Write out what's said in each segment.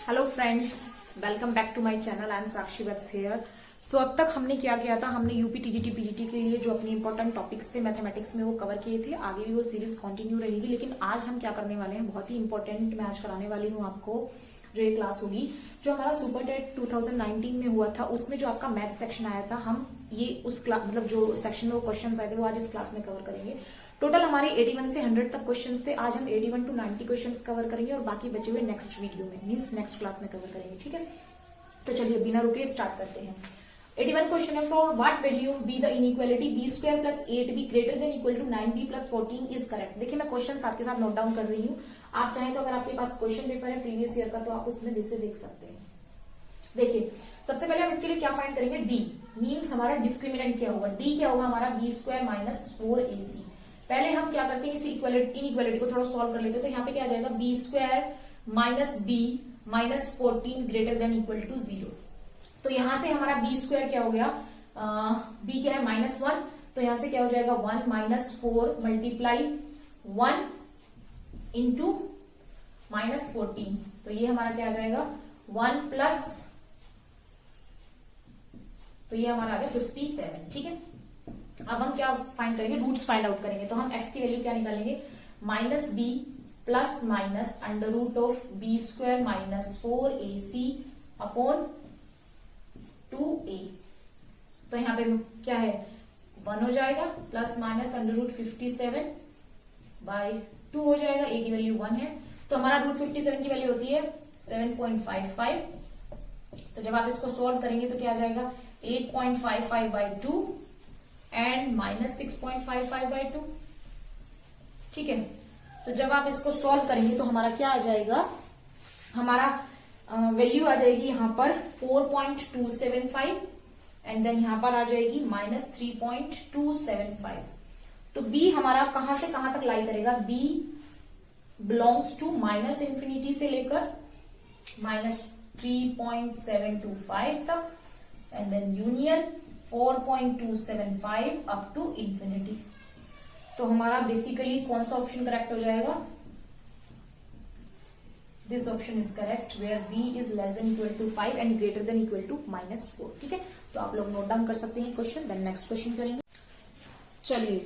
Hello friends, welcome back to my channel. I am Sakshi Vats here. So अब तक हमने क्या किया था, हमने यूपी टीजीटी पीजीटी के लिए जो अपने इंपॉर्टेंट टॉपिक्स थे मैथमेटिक्स में वो कवर किए थे। आगे भी वो सीरीज कंटिन्यू रहेगी, लेकिन आज हम क्या करने वाले हैं, बहुत ही इंपॉर्टेंट मैं आज कराने वाली हूँ आपको। जो ये क्लास होगी, जो हमारा सुपर टेट 2019 में हुआ था, उसमें जो आपका मैथ सेक्शन आया था, हम ये उस क्लास मतलब जो सेक्शन में वो क्वेश्चन आए थे वो आज इस क्लास में कवर करेंगे। टोटल हमारे 81 से 100 तक क्वेश्चंस थे। आज हम 81 to 90 क्वेश्चंस कवर करेंगे और बाकी बचे हुए नेक्स्ट वीडियो में मींस नेक्स्ट क्लास में कवर करेंगे। ठीक है, तो चलिए बिना रुके स्टार्ट करते हैं। 81 क्वेश्चन है, for what value of B the inequality B square plus 8b greater than equal to 9b plus 14 is correct. देखिए मैं क्वेश्चन आपके साथ नोट डाउन कर रही हूँ। आप चाहें तो अगर आपके पास क्वेश्चन पेपर है प्रीवियस ईयर का तो आप उसमें देख सकते हैं। देखिए सबसे पहले हम इसके लिए क्या फाइंड करेंगे, डी मीन्स हमारा डिस्क्रिमिनेंट क्या होगा। डी क्या होगा हमारा, बी स्क्वायर माइनस 4ac। पहले हम क्या करते हैं, इस इनइक्वालिटी को थोड़ा सॉल्व कर लेते हैं। तो यहाँ पे क्या आ जाएगा, B square minus B minus 14 greater than equal to 0। तो यहां से हमारा बी स्क्वायर क्या हो गया, बी क्या है -1, तो यहां से क्या हो जाएगा 1 माइनस 4 मल्टीप्लाई 1 इंटू माइनस 14। तो ये हमारा क्या आ जाएगा 1 प्लस, तो ये हमारा आ गया 57। ठीक है, अब हम क्या फाइंड करेंगे, रूट्स फाइंड आउट करेंगे। तो हम x की वैल्यू क्या निकालेंगे, minus B plus minus under root of B square minus 4ac upon 2a। तो यहाँ पे क्या है 1 हो जाएगा, plus minus under root 57 by 2 हो जाएगा। a की वैल्यू 1 है, तो हमारा रूट 57 की वैल्यू होती है 7.55। तो जब आप इसको सॉल्व करेंगे तो क्या आ जाएगा 8.55 बाई 2 एंड माइनस 6.55 बाई 2। ठीक है, तो जब आप इसको सॉल्व करेंगे तो हमारा क्या आ जाएगा, हमारा वैल्यू आ जाएगी यहाँ पर 4.275 एंड देन यहाँ पर आ जाएगी माइनस 3.275। तो b हमारा कहां से कहां तक लाई करेगा, b belongs to minus infinity से लेकर माइनस 3.725 तक and then union 4.275 up to infinity. तो हमारा बेसिकली कौन सा ऑप्शन करेक्ट हो जाएगा, this option is correct where b is less than equal to 5 and greater than equal to -4। ठीक है, तो आप लोग नोट डाउन कर सकते हैं क्वेश्चन, देन नेक्स्ट क्वेश्चन करेंगे। चलिए,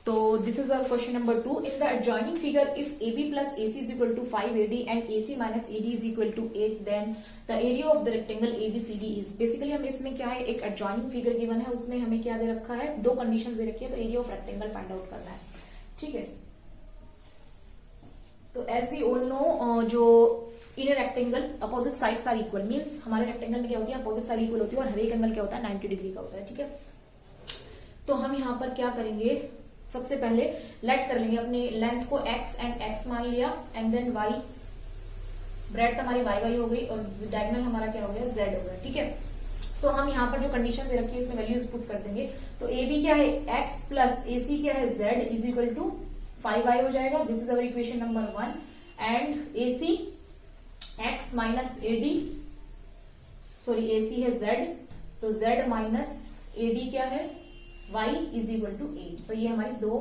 तो this is our question number 2। In the adjoining figure if AB plus AC is equal to 5AD and AC minus AD is equal to 8 then the area of the rectangle ABCD is. Basically हमें इसमें क्या है, एक adjoining figure given है, उसमें हमें क्या दे रखा है, दो कंडीशंस दे रखी है, तो area of rectangle find out करना है। ठीक है, तो एज वी ऑल नो जो in rectangle opposite sides are equal means हमारे रेक्टेंगल में क्या होती है, अपोजिट साइड इक्वल होती है और हर एक एंगल क्या होता है 90 डिग्री का होता है। ठीक है, तो हम यहाँ पर क्या करेंगे, सबसे पहले लेट कर लेंगे अपने लेंथ को x एंड x मान लिया एंड देन y, ब्रेड हमारी y हो गई और डायगोनल हमारा क्या हो गया z हो गया। ठीक है, तो हम यहाँ पर जो कंडीशन दे रखी है इसमें वैल्यूज पुट कर देंगे। तो AB क्या है x प्लस AC क्या है z is equal to 5y हो जाएगा। This is our equation number 1 and AC x minus AD, sorry AC है z, तो z माइनस AD क्या है y इज इक्वल टू 8। तो ये हमारी दो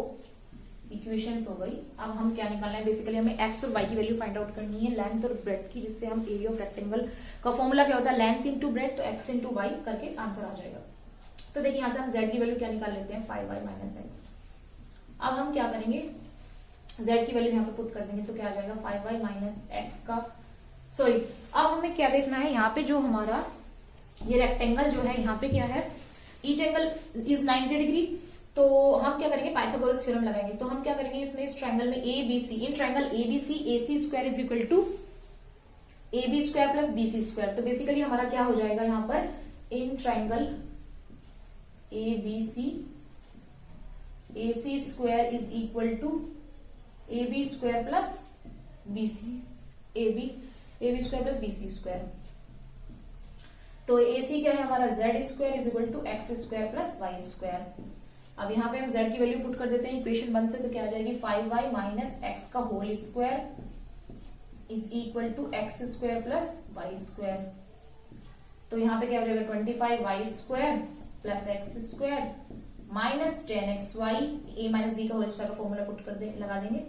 इक्वेशंस हो गई। अब हम क्या निकालना है, बेसिकली हमें x और y की वैल्यू फाइंड आउट करनी है, लेंथ और ब्रेड्थ की, जिससे हम एरिया ऑफ रेक्टेंगल का फॉर्मूला क्या होता है, लेंथ इंटू ब्रेड्थ, तो x इंटू y करके आंसर आ जाएगा। तो देखिए यहां से हम z की वैल्यू क्या निकाल लेते हैं, 5y माइनस x। अब हम क्या करेंगे, z की वैल्यू यहाँ पे पुट कर देंगे, तो क्या आ जाएगा 5y माइनस x का, सॉरी अब हमें क्या देखना है, यहाँ पे जो हमारा ये रेक्टेंगल जो है यहाँ पे क्या है, ईच एंगल इज 90 डिग्री। तो हम क्या करेंगे, पाइथागोरस थ्योरम लगाएंगे। तो हम क्या करेंगे, इसमें इस ट्रायंगल में ABC, in triangle ABC AC square is equal to AB square plus BC square. तो बेसिकली हमारा क्या हो जाएगा यहाँ पर, in triangle ABC AC square is equal to AB square plus BC, AB square plus BC square. तो AC क्या है हमारा, z square is equal to X square plus Y square. अब यहाँ पे हम z की वैल्यू पुट कर देते हैं इक्वेशन 1 से, तो क्या आ जाएगी 5y माइनस एक्स का whole square is equal to X square plus Y square. तो यहाँ पे क्या हो जाएगा 25y square plus X square minus 10xy, a minus B का होल स्क्वायर का फॉर्मूला पुट कर लगा देंगे।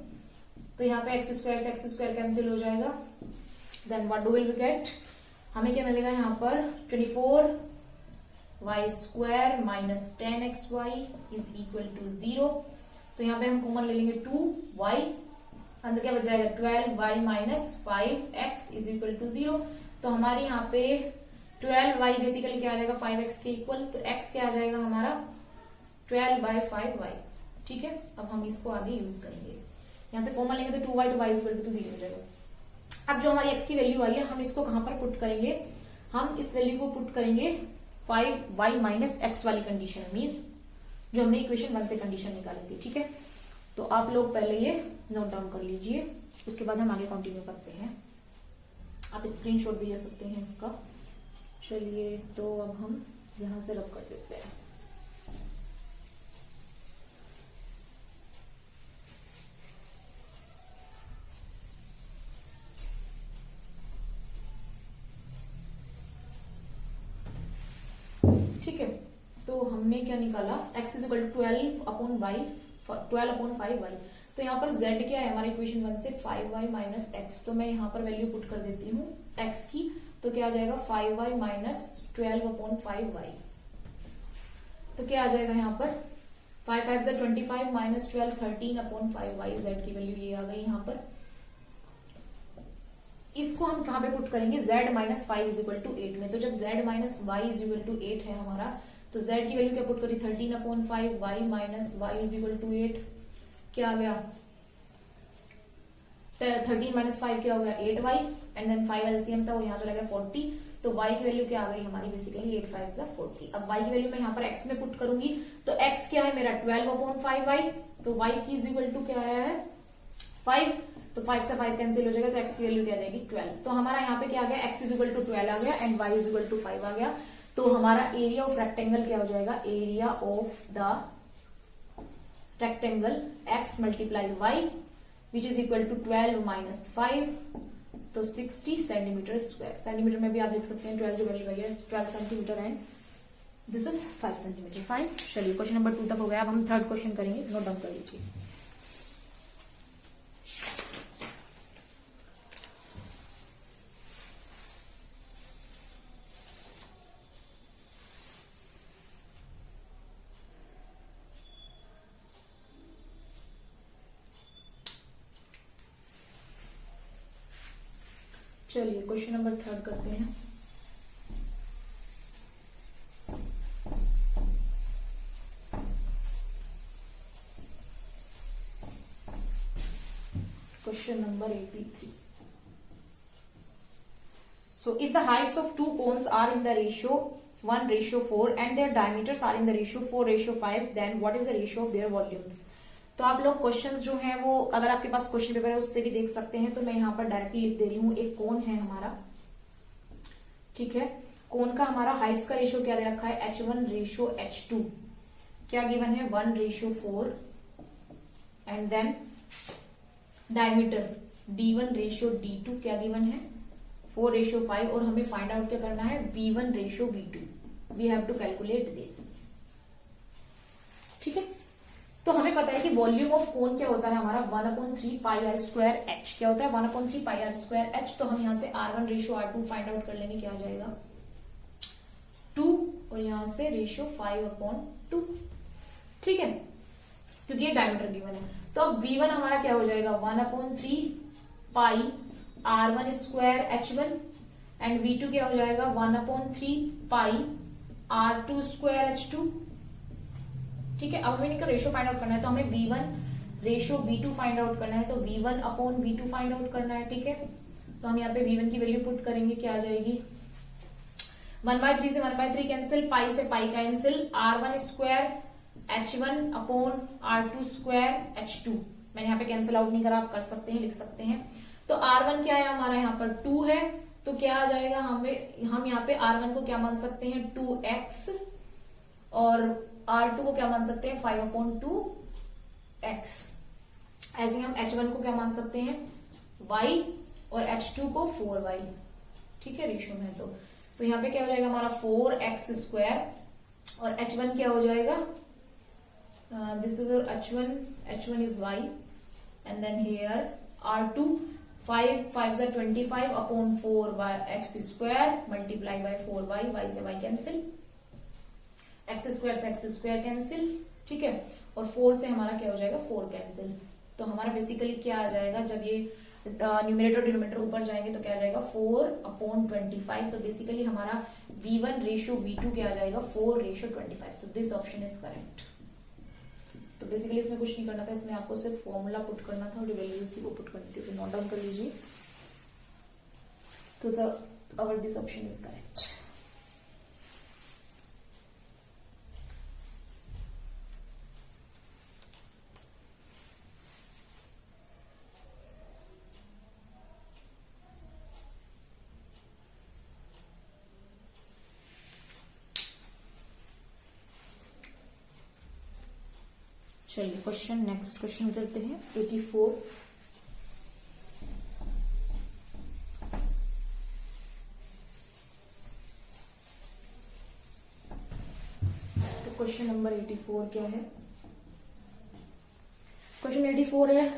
तो यहाँ पे एक्स स्क्वायर से एक्स स्क्वायर कैंसिल हो जाएगा then what do will we get, हमें क्या मिलेगा यहाँ पर 24y square minus 10xy is equal to 0। तो यहाँ पे हम कॉमन ले लेंगे 2y, अंदर क्या बच जाएगा 12y minus 5x is equal to 0। तो हमारे यहाँ पे 12y बेसिकली क्या आ जाएगा 5x के इक्वल, तो x क्या आ जाएगा हमारा 12/5y। ठीक है, अब हम इसको आगे यूज करेंगे, यहाँ से कॉमन लेंगे तो 2y, तो y इज इक्वल टू 0 हो जाएगा। अब जो हमारी x की वैल्यू आई है हम इसको कहां पर पुट करेंगे, हम इस वैल्यू को पुट करेंगे 5y माइनस x वाली कंडीशन, मीन जो हमने इक्वेशन 1 से कंडीशन निकाली थी। ठीक है, तो आप लोग पहले ये नोट डाउन कर लीजिए, उसके बाद हम आगे कंटिन्यू करते हैं। आप स्क्रीनशॉट भी ले सकते हैं इसका। चलिए, तो अब हम यहां से रब कर देते हैं। ठीक है, तो हमने क्या निकाला, x is equal to 12/5y। तो यहाँ पर z क्या है हमारे इक्वेशन 1 से 5y माइनस x। तो मैं यहाँ पर वैल्यू पुट कर देती हूँ x की, तो क्या आ जाएगा 5y माइनस 12/5y। तो क्या आ जाएगा यहाँ पर 5 5 से 25 माइनस 12 13/5y। z की वैल्यू ये आ गई यहाँ पर। इसको हम कहां पे पुट करेंगे, z minus 5 is equal to 8 में। तो जब z minus y is equal to 8 है हमारा, तो z की वैल्यू क्या पुट करी 13/5, y minus y is equal to 8, क्या आ गया 13 माइनस 5 क्या हो गया 8y, एंड देन 5 एलसीएम था वो यहाँ चला गया 40। तो y की वैल्यू क्या आ गई हमारी बेसिकली 8 5 40। अब y की वैल्यू मैं यहाँ पर x में पुट करूंगी, तो x क्या है मेरा 12/5y, तो y की इज इक्वल टू क्या आया है 5, तो 5 से 5 कैंसिल हो जाएगा, तो x की वैल्यू क्या आ जाएगी 12। तो हमारा यहाँ पे क्या आ गया x इज इक्वल टू 12 आ गया and y is equal to 5 आ गया। तो हमारा एरिया ऑफ रेक्टेंगल क्या हो जाएगा, area of the rectangle x multiply y which is equal to 12 minus 5, तो 60 सेंटीमीटर स्क्वायर। सेंटीमीटर में भी आप लिख सकते हैं 12 जो वैल्यू आई है 12 centimetre and this is 5 centimetre. Fine, चलिए क्वेश्चन नंबर 2 तक हो गया। अब हम थर्ड क्वेश्चन करेंगे, नोट डाउन कर लीजिए। चलिए क्वेश्चन नंबर 3 करते हैं। Question number 83. So if the heights of two cones are in the ratio 1:4 and their diameters are in the ratio 4:5, then what is the ratio of their volumes? तो आप लोग questions जो हैं वो अगर आपके पास क्वेश्चन पेपर है उससे भी देख सकते हैं। तो मैं यहाँ पर डायरेक्टली लिख दे रही हूँ, एक कोन है हमारा, ठीक है, कोन का हमारा हाइट्स का रेशियो क्या दे रखा है H1:H2, क्या गिवन है 1:4 एंड देन डायमीटर D1:D2 क्या गिवन है 4:5 और हमें फाइंड आउट क्या करना है V1:V2। We have to calculate this. ठीक है, तो हमें पता है कि वॉल्यूम ऑफ कोन क्या होता है हमारा 1/3πr²h। क्या होता है 1/3πr²h। तो हम यहां से R1:R2 फाइंड आउट कर लेंगे, क्या आ जाएगा 2 और यहां से रेशियो 5/2। ठीक है, क्योंकि ये डायमीटर गिवन है। तो अब V1 हमारा क्या हो जाएगा 1/3πr1² एंड V2 क्या हो जाएगा 1/3πr2²h2। ठीक है, अब हमें इनका रेशियो फाइंड आउट करना है, तो हमें V1:V2 फाइंड आउट करना है, तो V1/V2 फाइंड आउट करना है। ठीक है, तो हम यहाँ पे V1 की वैल्यू पुट करेंगे, क्या आ जाएगी 1/3 से 1/3 कैंसिल, पाई से पाई कैंसिल, R1² H1/R2²H2। मैंने यहाँ पे कैंसिल आउट नहीं करा, आप कर सकते हैं, लिख सकते हैं। तो R1 क्या है हमारा यहाँ पर 2 है, तो क्या आ जाएगा हम यहाँ पे R1 को क्या मान सकते हैं 2x और R2 को क्या मान सकते हैं 5/2x। ऐसे हम H1 को क्या मान सकते हैं y और H2 को 4y। ठीक है, रेशियो में तो यहाँ पे क्या हो जाएगा हमारा 4x² और H1 क्या हो जाएगा this is H1 is y and then here R2 5 5 ज़ा 25 upon 4 by X square multiply by 4 Y से वाई कैंसिल, एक्स स्क्वायर से एक्स स्क्वायर कैंसिल, ठीक है, और 4 से हमारा क्या हो जाएगा 4 कैंसिल। तो हमारा बेसिकली क्या आ जाएगा, जब ये न्यूमरेटर डिनोमिनेटर ऊपर जाएंगे तो क्या आ जाएगा 4 अपॉन 25। तो बेसिकली हमारा v1 रेशियो v2 क्या आ जाएगा 4 रेशियो 25। तो दिस ऑप्शन इज करेक्ट। तो बेसिकली इसमें कुछ नहीं करना था, इसमें आपको सिर्फ फॉर्मूला पुट करना था और वैल्यूज थी वो पुट करनी थी। तो नोट डाउन कर लीजिए। तो अवर दिस ऑप्शन इज करेक्ट। चलिए क्वेश्चन नेक्स्ट क्वेश्चन करते हैं 84। तो क्वेश्चन नंबर 84 क्या है? क्वेश्चन 84 है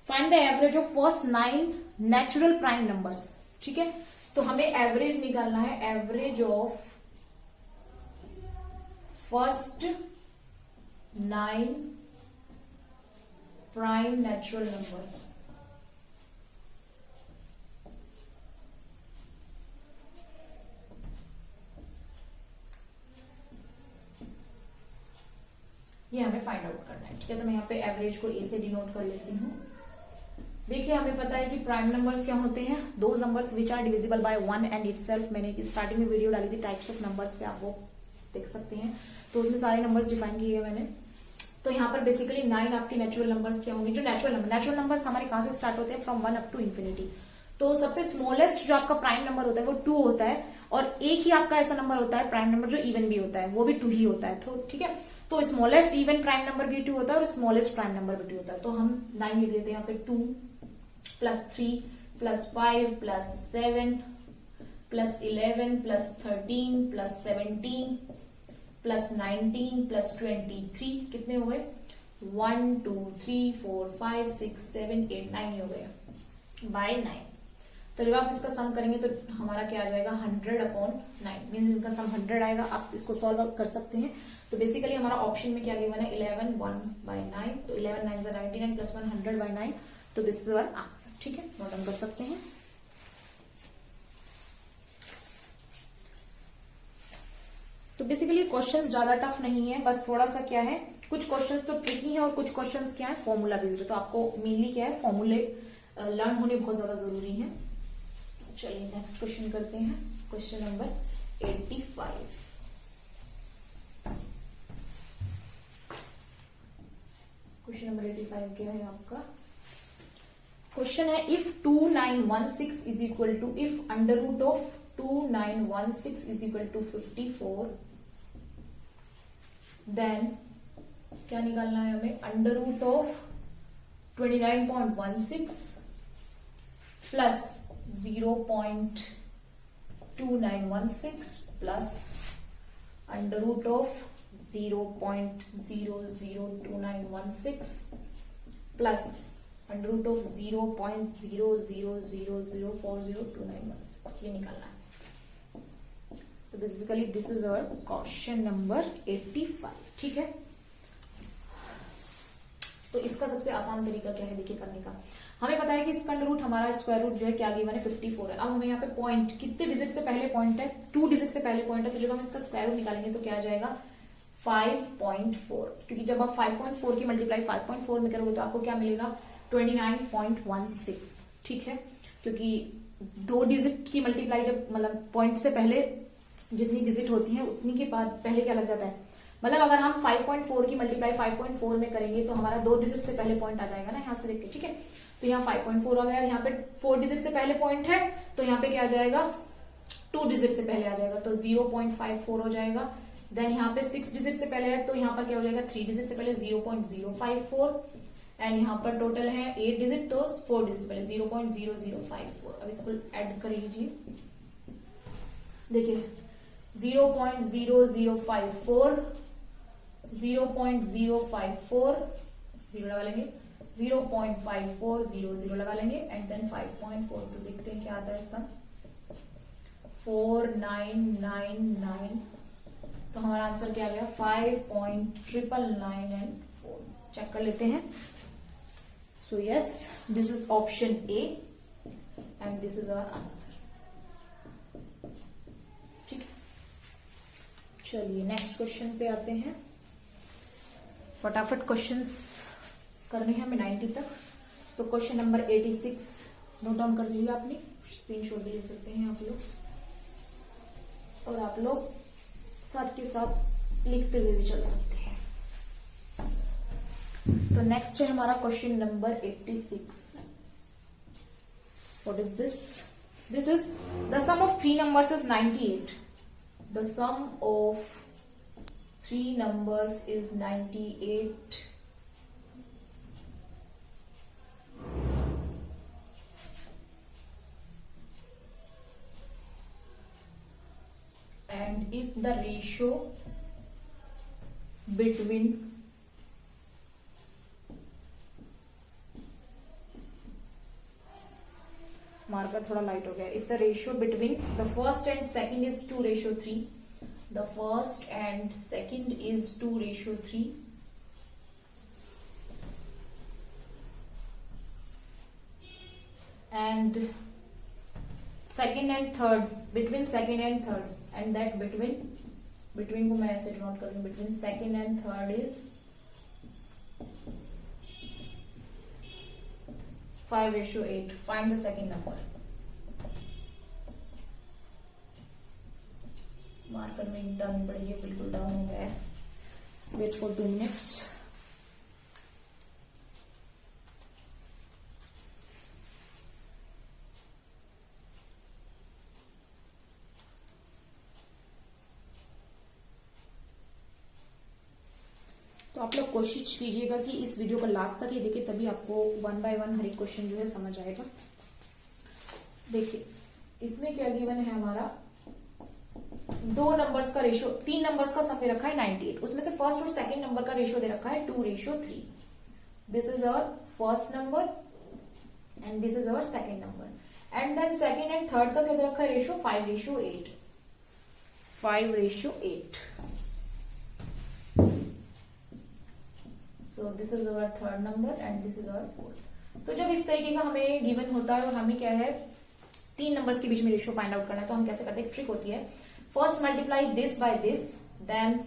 find the average of first 9 natural prime numbers. ठीक है, तो हमें एवरेज निकालना है, average of first 9 prime natural numbers. ये हमें फाइंड आउट करना है। ठीक है, तो मैं यहाँ पे एवरेज को ए से डिनोट कर लेती हूँ। देखिए हमें पता है कि प्राइम नंबर्स क्या होते हैं, those numbers which are divisible by 1 and itself. मैंने स्टार्टिंग में वीडियो डाली थी टाइप्स ऑफ नंबर्स पे, आप वो देख सकते हैं। तो उसमें सारे नंबर्स डिफाइन किए मैंने। तो यहाँ पर बेसिकली 9 आपके नेचुरल नंबर्स क्या होंगे, जो नेचुरल नंबर्स हमारे कहां से स्टार्ट होते हैं, फ्रॉम 1 अप टू इन्फिनिटी। तो सबसे स्मॉलेस्ट जो आपका प्राइम नंबर होता है वो 2 होता है, और एक ही आपका ऐसा नंबर होता है प्राइम नंबर जो इवन भी होता है, वो भी 2 ही होता है। तो ठीक है, तो स्मॉलेस्ट इवन प्राइम नंबर भी 2 होता है और स्मॉलेस्ट प्राइम नंबर भी 2 होता है। तो हम 9 लिख देते हैं यहाँ पे, 2 plus 3 plus 5 plus 7 plus 11 plus 13 plus 17 plus 19 plus 23, कितने हो गए 1 2 3 4 5 6 7 8 9 ही हो गए बाय 9। तो जब आप इसका सम करेंगे तो हमारा क्या आ जाएगा 100 अपॉन 9, मीन इनका सम 100 आएगा। आप इसको सॉल्व कर सकते हैं। तो बेसिकली हमारा ऑप्शन में क्या गिवन है 11 1 बाय 9। तो 11 9 99 प्लस 100 बाय 9। तो दिस इज आवर आंसर। ठीक है, नोट डाउन कर सकते हैं। तो बेसिकली क्वेश्चंस ज्यादा टफ नहीं है, बस थोड़ा सा क्या है, कुछ क्वेश्चंस तो ट्रिकी है और कुछ क्वेश्चंस क्या है फॉर्मूला बेस्ड है। तो आपको मेनली क्या है फॉर्मूले लर्न होने बहुत ज्यादा जरूरी है। चलिए नेक्स्ट क्वेश्चन करते हैं, क्वेश्चन नंबर 85। क्वेश्चन नंबर 85 क्या है आपका? क्वेश्चन है if 2916 is equal to, if under root of 2916 is equal to 54, then क्या निकालना है हमें, under root of 29.16 plus 0.2916 plus under root of 0.002916 plus under root of 0.0000402916, ये निकालना है। तो basically this is our question number 85। ठीक है, तो इसका सबसे आसान तरीका क्या है देखिए करने का। हमें पता है कि इसका अंडर रूट हमारा स्क्वायर रूट जो है क्या गिवन है 54 है। अब हमें यहाँ पे पॉइंट कितने डिजिट से पहले पॉइंट है, 2 डिजिट से पहले पॉइंट है। तो जब हम इसका स्क्वायर रूट निकालेंगे तो क्या आ जाएगा 5.4, क्योंकि जब आप 5.4 की मल्टीप्लाई 5.4 में करोगे तो आपको क्या मिलेगा 29.16। ठीक है, क्योंकि 2 डिजिट की मल्टीप्लाई जब मतलब पॉइंट से पहले जितनी डिजिट होती है उतनी के बाद पहले क्या लग जाता है, मतलब अगर हम 5.4 की मल्टीप्लाई 5.4 में करेंगे तो हमारा 2 डिजिट से पहले पॉइंट आ जाएगा ना यहाँ से देख के। ठीक है, तो यहाँ 5.4 आ गया, यहाँ पे 4 डिजिट से पहले पॉइंट है तो यहाँ पे क्या आ जाएगा 2 डिजिट से पहले आ जाएगा, तो 0.54 हो जाएगा। देन यहाँ पे 6 डिजिट से पहले है तो यहाँ पर क्या हो जाएगा 3 डिजिट से पहले 0.054, एंड यहाँ पर टोटल है 8 डिजिट तो 4 डिजिट से पहले 0.0054। अब इसको ऐड कर लीजिए, देखिए 0.0054 0.054 जीरो लगा लेंगे 0.5400 लगा लेंगे एंड देन 5.4, तो देखते हैं क्या आता है सम। 4999, तो हमारा आंसर क्या आ गया 5.999 चेक कर लेते हैं। So yes, this is option A and this is our answer. ठीक है, चलिए नेक्स्ट क्वेश्चन पे आते हैं। फटाफट क्वेश्चंस करने हैं हमें 90 तक। तो क्वेश्चन नंबर 86 नोट डाउन कर लिया आपने, स्क्रीनशॉट भी ले सकते हैं आप लोग, और आप लोग साथ के साथ लिखते हुए भी चल सकते हैं। तो नेक्स्ट है हमारा question number 86। What is this? This is the sum of 3 numbers is 98। The sum of 3 numbers is 98 and if the ratio between marker थोड़ा लाइट हो गया। if the ratio between the first and second is 2:3, the first and second is 2:3, and second and third, between second and third, and that between को मैं ऐसे note कर लूं, between second and third is 5:8. find the second number. Marker में ink डालनी पड़ेगी, बिल्कुल down हो गया है। Wait for 2 minutes। तो आप लोग कोशिश कीजिएगा कि इस वीडियो को लास्ट तक ही देखिए, तभी आपको 1 by 1 हर एक क्वेश्चन जो है समझ आएगा। देखिए इसमें क्या गिवन है हमारा, 2 नंबर्स का रेशियो, 3 नंबर्स का सम दे रखा है 98, उसमें से फर्स्ट और सेकंड नंबर का रेशियो दे रखा है 2:3। This is our first number and this is our second number, and then second and third का क्या दे रखा है ratio 5:8। 5:8। So this is our third number and this is our fourth. तो जब इस तरीके का हमें गिवन होता है और हमें क्या है 3 नंबर्स के बीच में रेशियो फाइंड आउट करना है, तो हम कैसे करते हैं, ट्रिक होती है, first multiply this by this, then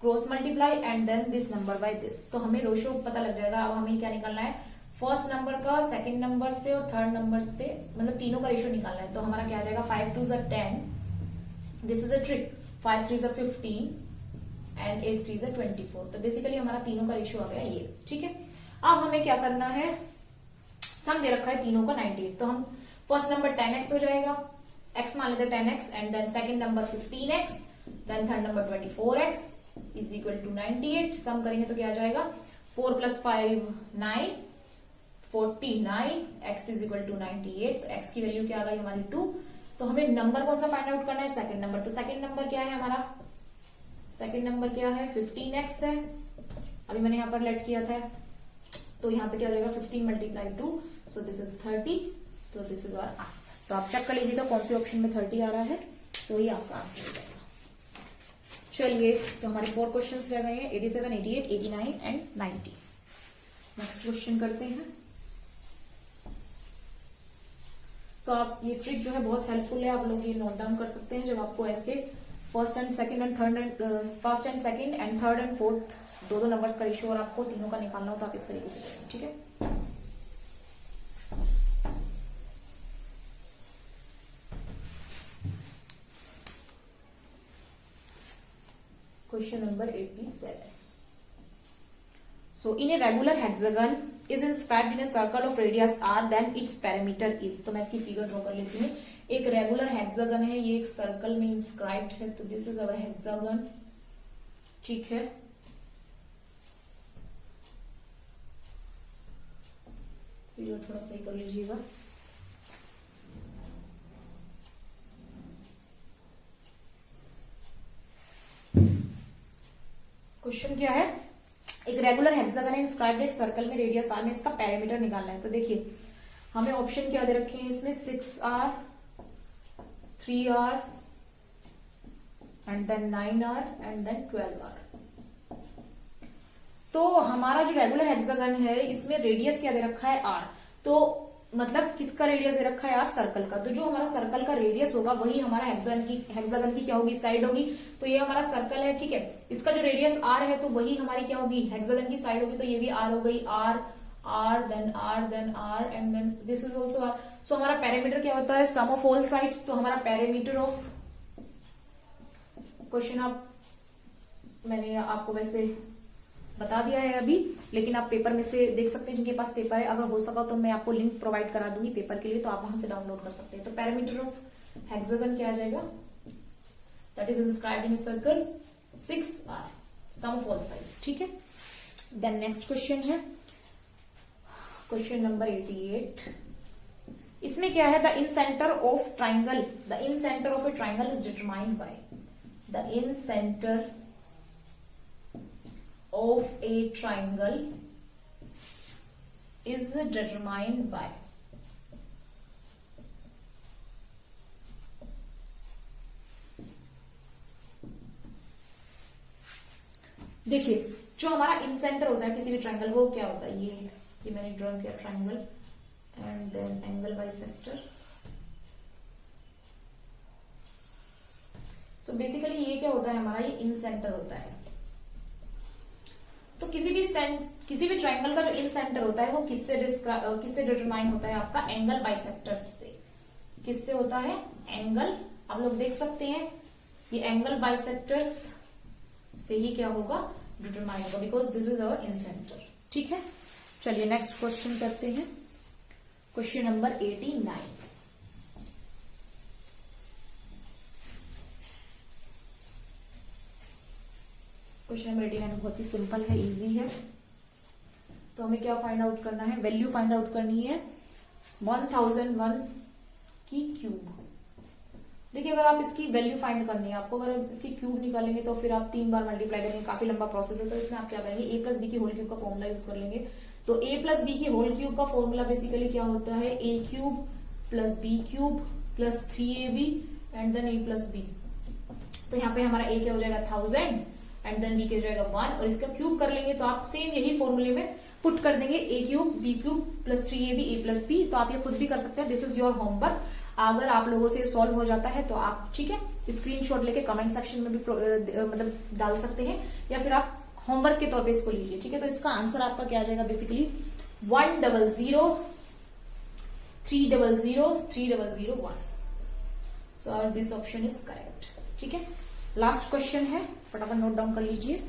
cross multiply and then this number by this. तो हमें रेशियो पता लग जाएगा। अब हमें क्या निकालना है, फर्स्ट नंबर का सेकंड नंबर से और थर्ड नंबर से, मतलब तीनों का रेशियो निकालना है। तो हमारा क्या आ जाएगा 5 2 10, this is a trick, 5 3 15 and 8 3 24। तो बेसिकली हमारा तीनों का रेशियो आ गया ये। ठीक है, अब हमें क्या करना है, सम दे रखा है तीनों का 98, तो हम फर्स्ट नंबर 10x हो जाएगा, x मान लेते 10x, and then second number 15x, then third number 24x is equal to 98। Sum करेंगे तो क्या आ जाएगा 4 + 5 9 49, x इज इक्वल टू 98। तो x की वैल्यू क्या आ गई हमारी 2। तो हमें नंबर कौन सा फाइंड आउट करना है, सेकंड नंबर। तो सेकंड नंबर क्या है हमारा, सेकंड नंबर क्या है 15x है, अभी मैंने यहां पर लेट किया था, तो यहाँ पे क्या हो जाएगा 15 × 2, सो दिस इज 30। तो दिस इज आवर आंसर। तो आप चेक कर लीजिएगा कौन से ऑप्शन में 30 आ रहा है, तो ये आपका आंसर हो जाएगा। चलिए, तो हमारे 4 क्वेश्चंस रह गए हैं, 87, 88, 89 एंड 90। नेक्स्ट क्वेश्चन करते हैं। तो आप ये ट्रिक जो है बहुत हेल्पफुल है, आप लोग ये नोट डाउन कर सकते हैं। जब आपको ऐसे first and second and third and fourth दो नंबर्स का रेशियो और आपको तीनों का निकालना हो, तो आप इस तरीके से करेंगे। ठीक है, question number 87। So in a regular hexagon is inscribed in a circle of radius r, then its perimeter is। तो मैं इसकी फिगर ड्रॉ कर लेती हूँ। एक रेगुलर हेक्सागन है, ये एक सर्कल में इंस्क्राइब्ड है, तो दिस इज अवर हेक्सागन। ठीक है, फिगर थोड़ा सही कर लीजिएगा। क्वेश्चन क्या है, एक रेगुलर हेक्सागन है इंस्क्राइब्ड एक सर्कल में रेडियस आर में इसका पैरामीटर निकालना है। तो देखिए हमें ऑप्शन क्या दे रखे हैं इसमें 6R, 3R and then 9R and then 12R। तो हमारा जो रेगुलर हेक्सागन है इसमें रेडियस क्या दे रखा है R, तो मतलब किसका रेडियस दे रखा है यार, सर्कल का। तो जो हमारा सर्कल का रेडियस होगा वही हमारा हेक्सागन की क्या होगी, साइड होगी। तो ये हमारा सर्कल है, ठीक है, इसका जो रेडियस आर है तो वही हमारी क्या होगी, हेक्सागन की साइड होगी। तो ये भी आर हो गई, R R then R then R and then this is also R. So हमारा पैरामीटर क्या होता है, सम ऑफ ऑल साइड्स। तो हमारा पैरामीटर ऑफ क्वेश्चन मैंने आपको वैसे बता दिया है अभी, लेकिन आप पेपर में से देख सकते हैं जिनके पास पेपर है। अगर हो सका तो मैं आपको लिंक प्रोवाइड करा दूंगी पेपर के लिए, तो आप वहां से डाउनलोड कर सकते हैं। तो पैरामीटर ऑफ हेक्सागन क्या आ जाएगा, that is inscribed in circle 6R, sum of all sides, ठीक है। देन नेक्स्ट क्वेश्चन है क्वेश्चन नंबर 88। इसमें क्या है, the incentre of triangle, the incentre of a triangle is determined by, the incentre of a triangle is determined by, देखिए जो हमारा इन centre होता है किसी भी ट्रायंगल, वो क्या होता है, ये मैंने ड्रॉ किया triangle and then angle bisector. So basically ये क्या होता है हमारा, ये इन सेंटर होता है। तो किसी भी ट्रायंगल का जो इन सेंटर होता है वो किससे डिटरमाइन होता है, आपका एंगल बाइसेक्टर्स से। किससे होता है, एंगल, आप लोग देख सकते हैं ये एंगल बाइसेक्टर्स से ही क्या होगा, डिटरमाइन होगा, because this is our in centre, ठीक है। चलिए नेक्स्ट क्वेश्चन करते हैं, क्वेश्चन नंबर 89। क्वेश्चन नंबर 89 बहुत ही सिंपल है, इजी है। तो हमें क्या फाइंड आउट करना है, वैल्यू फाइंड आउट करनी है 1001 की क्यूब। देखिए अगर आप इसकी वैल्यू फाइंड करनी है आपको, अगर इसकी क्यूब निकालेंगे तो फिर आप 3 बार मल्टीप्लाई करेंगे, काफी लंबा प्रोसेस है। तो इसमें आप क्या करेंगे, a प्लस बी की होल क्यूब का फॉर्मूला यूज कर लेंगे। तो a प्लस बी की होल क्यूब का फॉर्मूला बेसिकली क्या होता है, a cube plus B cube plus 3ab and then a plus B. तो यहाँ पे हमारा a क्या हो जाएगा 1000 एंड देन बी क्या हो जाएगा 1, और इसका क्यूब कर लेंगे तो आप सेम यही फॉर्मूले में पुट कर देंगे, a cube B cube plus 3ab a plus B. तो आप ये खुद भी कर सकते हैं, दिस इज योर होमवर्क। अगर आप लोगों से सॉल्व हो जाता है तो आप, ठीक है, स्क्रीनशॉट लेके कमेंट सेक्शन में भी मतलब डाल सकते हैं, या फिर आप होमवर्क के तौर पे इसको लीजिए, ठीक है। तो इसका आंसर आपका क्या आ जाएगा, basically 100 300 3001। So this option is correct, ठीक है। लास्ट क्वेश्चन है, फटाफट नोट डाउन कर लीजिए।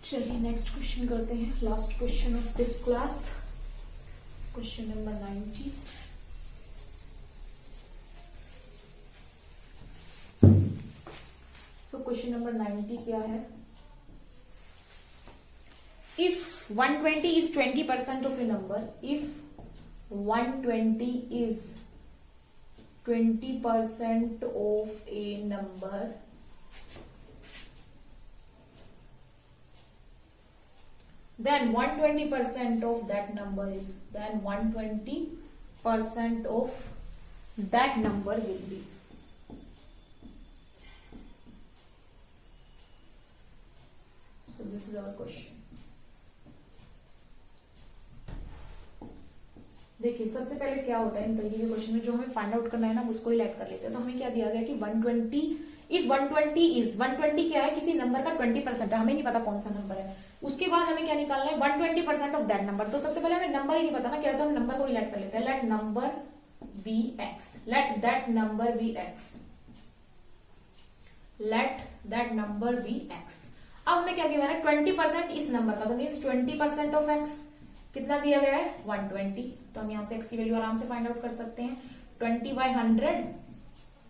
चलिए नेक्स्ट क्वेश्चन करते हैं, last question of this class, question number 90। So question number 90 क्या है, if 120 is 20% of a number, if 120 is 20% of a number, then 120% of that number is, then 120% of that number will be, so this is our question। देखिए सबसे पहले क्या होता है इन तरीके के क्वेश्चन में, जो हमें फाइंड आउट करना है ना उसको ही लेट कर लेते हैं। तो हमें क्या दिया गया कि 120, इफ 120 क्या है, किसी नंबर का 20% है, हमें नहीं पता कौन सा नंबर है। उसके बाद हमें क्या निकालना है, 120% ऑफ दैट नंबर। तो सबसे पहले हमें नंबर ही नहीं पता ना क्या है, तो हम नंबर को ही लेट कर लेते हैं, let number be X, let that number be X, let that number be X. अब हमें क्या किया है, 20% इस नंबर का, तो मीन्स 20% ऑफ एक्स कितना दिया गया है 120। तो हम यहां से एक्स की वैल्यू आराम से फाइंड आउट कर सकते हैं, 20/100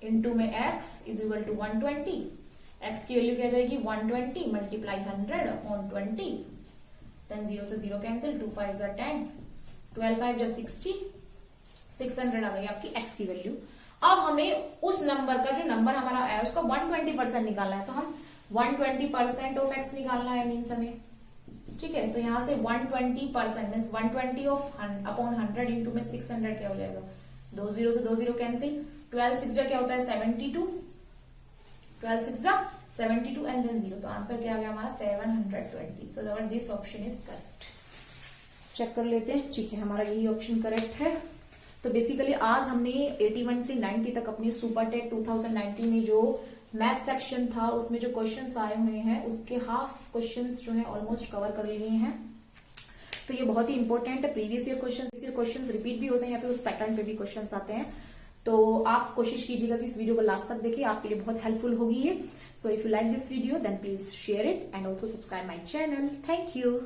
इंटू में x is equal to 120। x की वैल्यू क्या जाएगी 120 मल्टीप्लाई 100 अपॉन 20, देन 0 से 0 कैंसिल, 2 5 जा 10, 12 5 जा 60, 600 आ गई आपकी x की वैल्यू। अब हमें उस नंबर का, जो नंबर हमारा आया उसका 120% निकालना है, तो हम 120% ऑफ x निकालना है मीन्स हमें, ठीक है। तो यहां से 120% मीन्स 120 ऑफ अपॉन 100 इंटू में 600 क्या हो जाएगा, 2 0 से 2 0 कैंसिल, 12 6 जा क्या होता है 72, 12 6 जा 72 एंड देन 0, तो आंसर क्या आ गया हमारा 720। So our this option is correct. Check कर लेते हैं, ठीक है हमारा यही ऑप्शन करेक्ट है। तो बेसिकली आज हमने 81 से 90 तक अपनी सुपर टेट 2019 में जो मैथ सेक्शन था उसमें जो क्वेश्चंस आए हुए हैं उसके हाफ क्वेश्चंस जो है ऑलमोस्ट कवर कर लिए हैं। तो ये बहुत ही इंपॉर्टेंट है, प्रीवियस ईयर क्वेश्चंस रिपीट भी होते हैं या फिर उस पैटर्न पे भी क्वेश्चंस आते हैं। तो आप कोशिश कीजिएगा कि इस वीडियो को लास्ट तक देखिए, आपके लिए बहुत हेल्पफुल होगी ये। So if you like this video then please share it and also subscribe my channel. Thank you.